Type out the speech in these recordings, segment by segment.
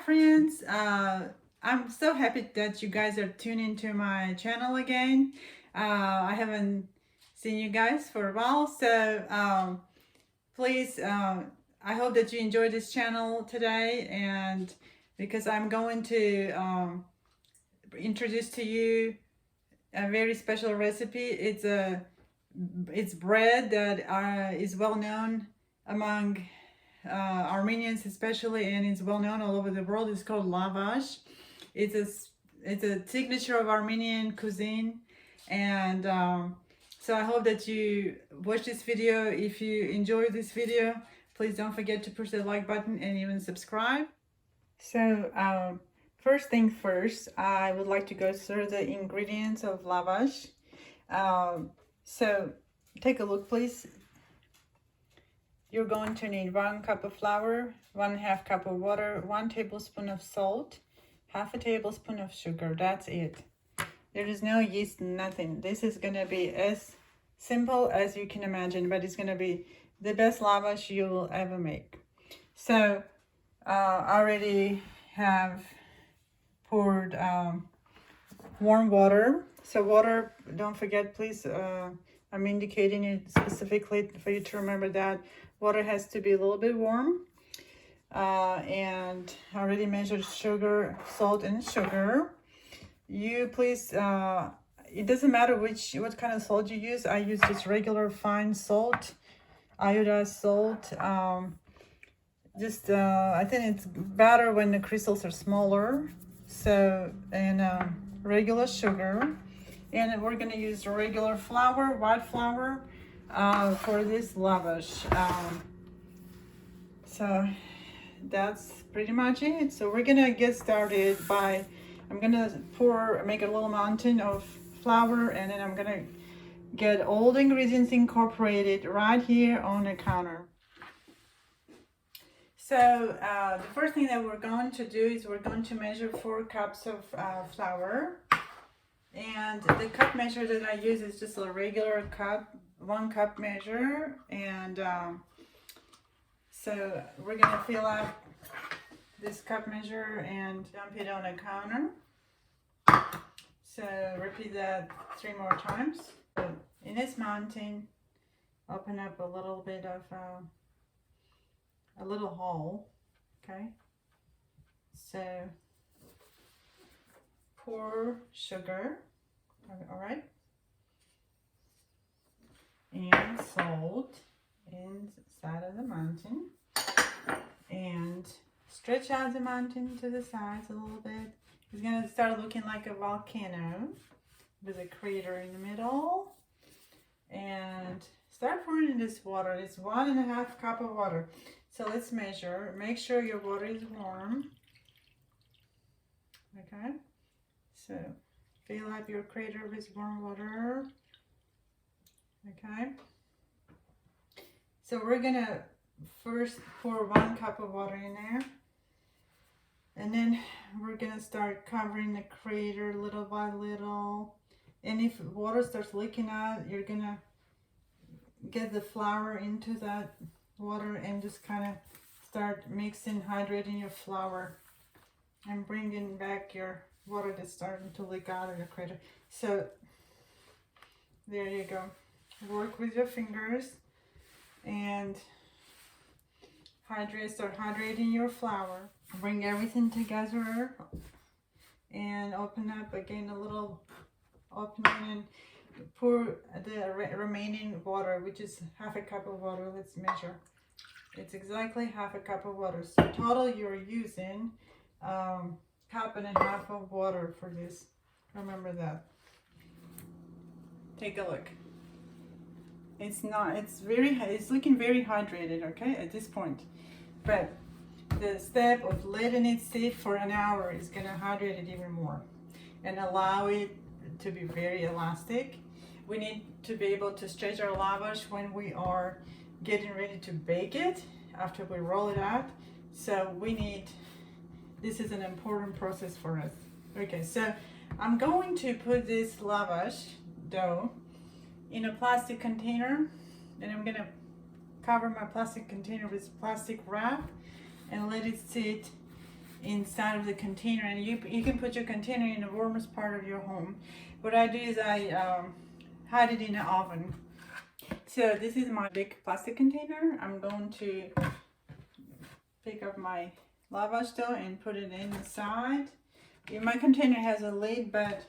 friends. I'm so happy that you guys are tuning into my channel again. I haven't seen you guys for a while, so please, I hope that you enjoy this channel today, and because I'm going to introduce to you a very special recipe. It's bread that is well known among Armenians especially, and it's well known all over the world. It's called Lavash. It's a it's a signature of Armenian cuisine, and so I hope that you watch this video. If you enjoy this video, please don't forget to push the like button and even subscribe. So first thing first, I would like to go through the ingredients of lavash. So take a look, please. You're going to need 1 cup of flour, 1/2 cup of water, 1 tablespoon of salt, 1/2 tablespoon of sugar. That's it. There is no yeast, nothing. This is gonna be as simple as you can imagine, but it's gonna be the best lavash you will ever make. So I already have poured warm water. So water, don't forget, please, I'm indicating it specifically for you to remember that water has to be a little bit warm. And I already measured sugar, salt, and sugar. You please, it doesn't matter what kind of salt you use. I use just regular fine salt, iodized salt. I think it's better when the crystals are smaller. So, and regular sugar. And we're going to use regular flour, white flour, for this lavash. So that's pretty much it. So we're going to get started by, I'm going to make a little mountain of flour, and then I'm going to get all the ingredients incorporated right here on the counter. So the first thing that we're going to do is we're going to measure 4 cups of flour. And the cup measure that I use is just a regular cup, 1 cup measure. And so we're going to fill out this cup measure and dump it on the counter. So repeat that 3 more times. So in this mountain, open up a little bit of a little hole, okay? So pour sugar, all right, and salt inside of the mountain, and stretch out the mountain to the sides a little bit. It's gonna start looking like a volcano with a crater in the middle. And start pouring in this water. It's 1.5 cup of water. So let's measure. Make sure your water is warm. Okay. So fill up your crater with warm water. Okay. So we're gonna first pour 1 cup of water in there. And then we're gonna start covering the crater little by little. And if water starts leaking out, you're gonna get the flour into that water and just kind of start mixing, hydrating your flour and bringing back your water that's starting to leak out of the crater. So there you go. Work with your fingers and start hydrating your flour. Bring everything together and open up again a little opening and pour the remaining water, which is 1/2 cup of water. Let's measure. It's exactly 1/2 cup of water. So total you're using 1.5 cups of water for this. Remember that. Take a look. It's looking very hydrated, okay, at this point. But the step of letting it sit for an hour is gonna hydrate it even more and allow it to be very elastic. We need to be able to stretch our lavash when we are getting ready to bake it after we roll it out. So this is an important process for us. Okay, so I'm going to put this lavash dough in a plastic container, and I'm gonna cover my plastic container with plastic wrap and let it sit inside of the container, and you can put your container in the warmest part of your home. What I do is I hide it in the oven. So this is my big plastic container. I'm going to pick up my lavash dough and put it inside. My container has a lid, but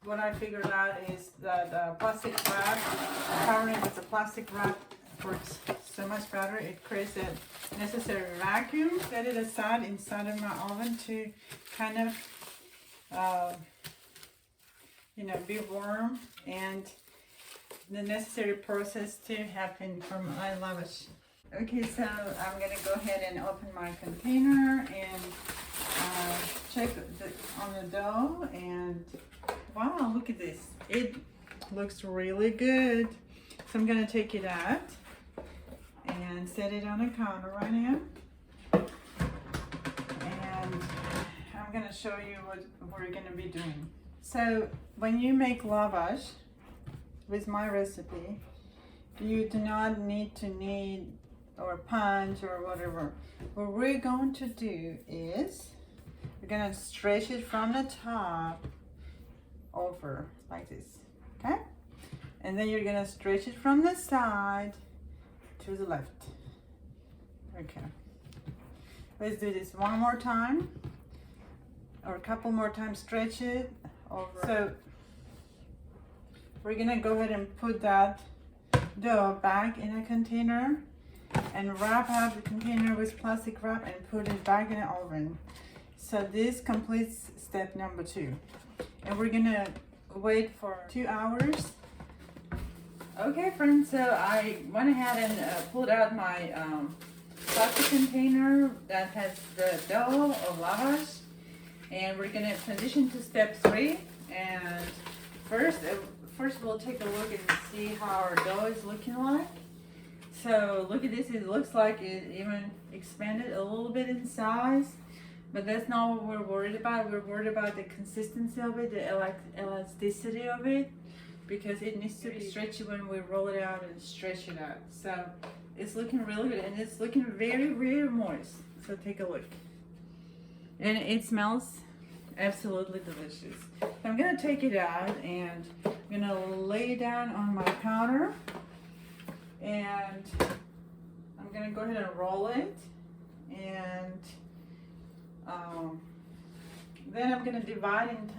what I figured out is that plastic wrap, covering with the plastic wrap works so much better. It creates a necessary vacuum. Set it aside inside of my oven to kind of, be warm and the necessary process to happen for my lavash. Okay, so I'm gonna go ahead and open my container and check on the dough, and wow, look at this. It looks really good. So I'm gonna take it out and set it on the counter right now. And I'm gonna show you what we're gonna be doing. So when you make lavash with my recipe, you do not need to knead or punch or whatever. What we're going to do is we're gonna stretch it from the top over like this, okay? And then you're gonna stretch it from the side to the left. Okay, let's do this one more time, or a couple more times. Stretch it over. So we're gonna go ahead and put that dough back in a container and wrap up the container with plastic wrap and put it back in the oven. So this completes step number 2, and we're gonna wait for 2 hours. Okay friends, so I went ahead and pulled out my plastic container that has the dough of lavash, and we're gonna transition to step 3. And first we'll take a look and see how our dough is looking like. So look at this, it looks like it even expanded a little bit in size, but that's not what we're worried about. We're worried about the consistency of it, the elasticity of it, because it needs to be stretchy when we roll it out and stretch it out. So it's looking really good, and it's looking very, very moist. So take a look. And it smells absolutely delicious. So I'm gonna take it out and I'm gonna lay it down on my counter, and I'm gonna go ahead and roll it, and then I'm gonna divide into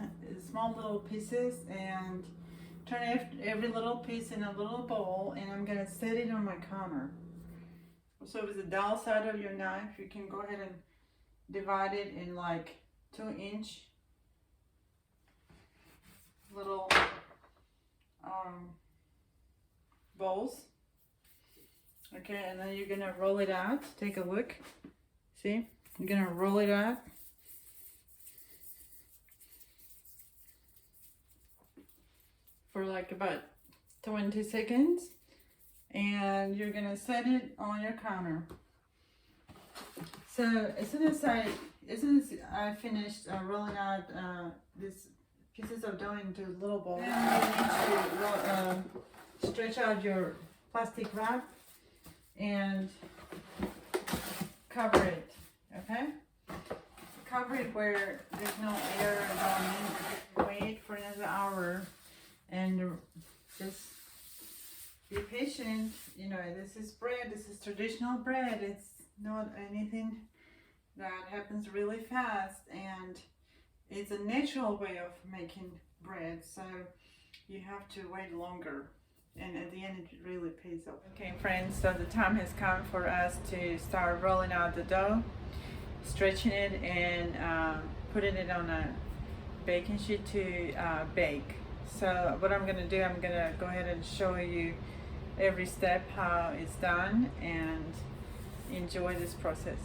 small little pieces and turn every little piece in a little bowl, and I'm gonna set it on my counter. So with the dull side of your knife, you can go ahead and divide it in like 2-inch little bowls. Okay, and then you're gonna roll it out. Take a look. See? You're gonna roll it out. For like about 20 seconds. And you're gonna set it on your counter. So as soon as I finished rolling out these pieces of dough into little balls, then you need to stretch out your plastic wrap and cover it, okay? Cover it where there's no air going in. Wait for another hour and just be patient. You know, this is bread, this is traditional bread. It's not anything that happens really fast, and it's a natural way of making bread, so you have to wait longer, and at the end it really pays off. Okay friends, so the time has come for us to start rolling out the dough, stretching it, and putting it on a baking sheet to bake. So what I'm gonna do, I'm gonna go ahead and show you every step how it's done, and enjoy this process.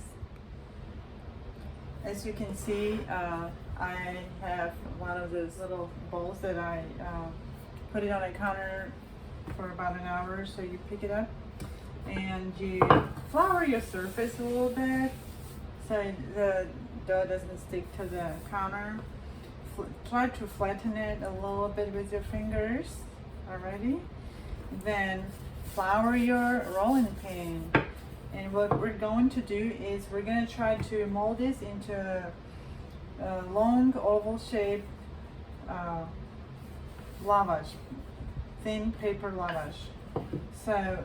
As you can see, I have one of those little bowls that I put it on a counter for about an hour. So you pick it up and you flour your surface a little bit so the dough doesn't stick to the counter. Try to flatten it a little bit with your fingers. Alrighty. Then flour your rolling pin And what we're going to do is we're going to try to mold this into a long oval shape lavash, thin paper lavash. So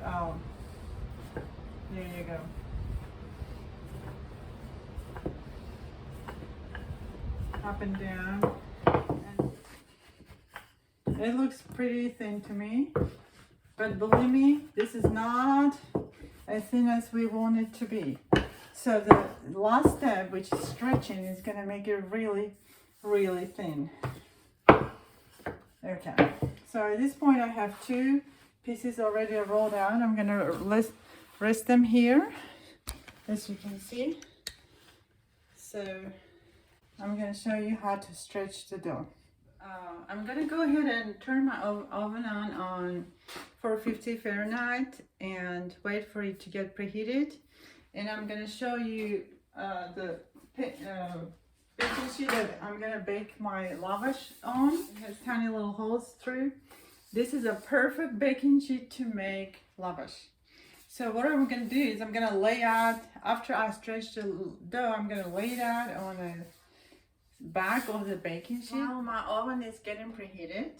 there you go. Up and down. And it looks pretty thin to me, but believe me, this is not as thin as we want it to be. So the last step, which is stretching, is going to make it really, really thin. Okay, so at this point I have 2 pieces already rolled out. I'm going to rest them here, as you can see. So I'm going to show you how to stretch the dough. I'm going to go ahead and turn my oven on 450 Fahrenheit and wait for it to get preheated. And I'm going to show you the baking sheet that I'm going to bake my lavash on. It has tiny little holes through. This is a perfect baking sheet to make lavash. So what I'm going to do is I'm going to lay out, after I stretch the dough, I'm going to lay it out on the back of the baking sheet. While my oven is getting preheated,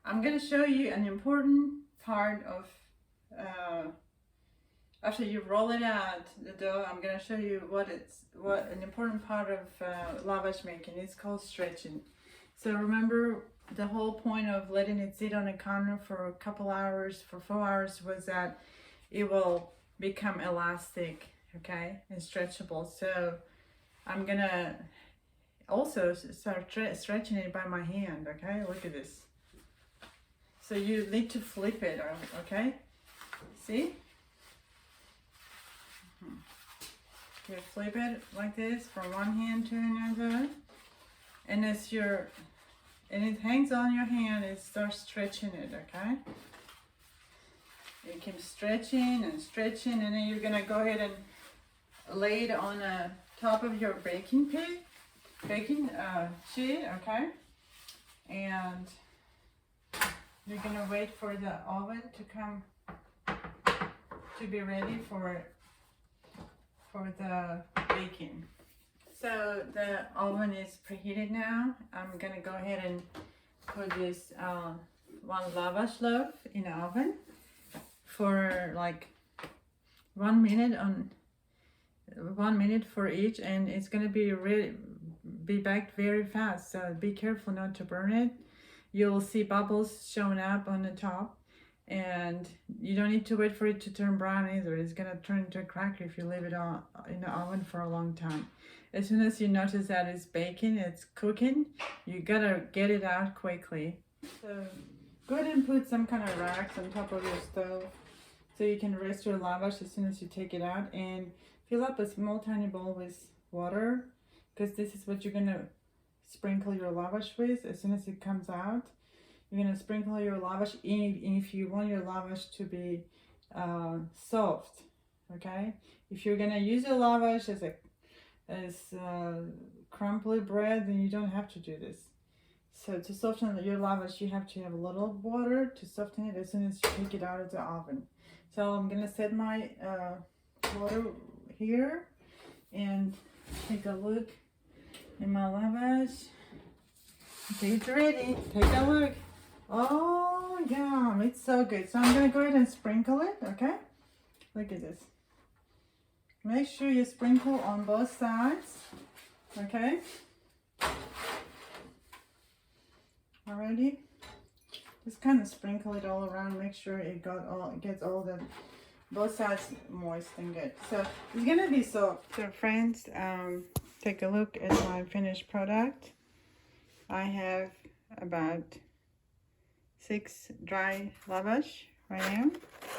I'm going to show you an important part of, after you roll it out, the dough, I'm going to show you what an important part of lavash making. It's called stretching. So remember, the whole point of letting it sit on a counter for a couple hours, for 4 hours, was that it will become elastic, okay, and stretchable. So I'm going to also start stretching it by my hand, okay? Look at this. So you need to flip it, okay? See? You flip it like this from one hand to another, and and it hangs on your hand, it starts stretching it, okay? You keep stretching and stretching, and then you're gonna go ahead and lay it on the top of your baking sheet, okay? And you're gonna wait for the oven to be ready for the baking. So the oven is preheated now. I'm gonna go ahead and put this 1 lavash loaf in the oven for like 1 minute on 1 minute for each, and it's gonna be baked very fast. So be careful not to burn it. You'll see bubbles showing up on the top, and you don't need to wait for it to turn brown either. It's gonna turn into a cracker if you leave it on in the oven for a long time. As soon as you notice that it's baking, it's cooking, you gotta get it out quickly. So go ahead and put some kind of racks on top of your stove so you can rest your lavash as soon as you take it out, and fill up a small tiny bowl with water, because this is what you're gonna sprinkle your lavash with. As soon as it comes out, you're gonna sprinkle your lavash in if you want your lavash to be soft, okay? If you're gonna use your lavash as crumbly bread, then you don't have to do this. So to soften your lavash, you have to have a little water to soften it as soon as you take it out of the oven. So I'm gonna set my water here and take a look in my lavash. Okay, it's ready. Take a look. Oh, yum. It's so good. So I'm gonna go ahead and sprinkle it, okay? Look at this. Make sure you sprinkle on both sides, okay? Alrighty. Just kind of sprinkle it all around. Make sure it gets all the both sides moist and good. So it's gonna be soft. So friends, take a look at my finished product. I have about 6 dry lavash right now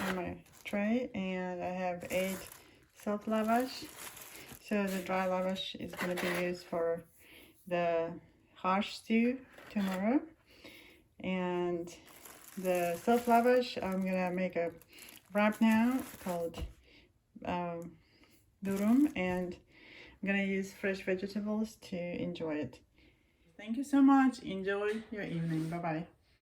on my tray, and I have 8 soft lavash. So the dry lavash is going to be used for the harsh stew tomorrow, and the soft lavash, I'm going to make a wrap now called durum, and I'm going to use fresh vegetables to enjoy it. Thank you so much. Enjoy your evening. Bye bye.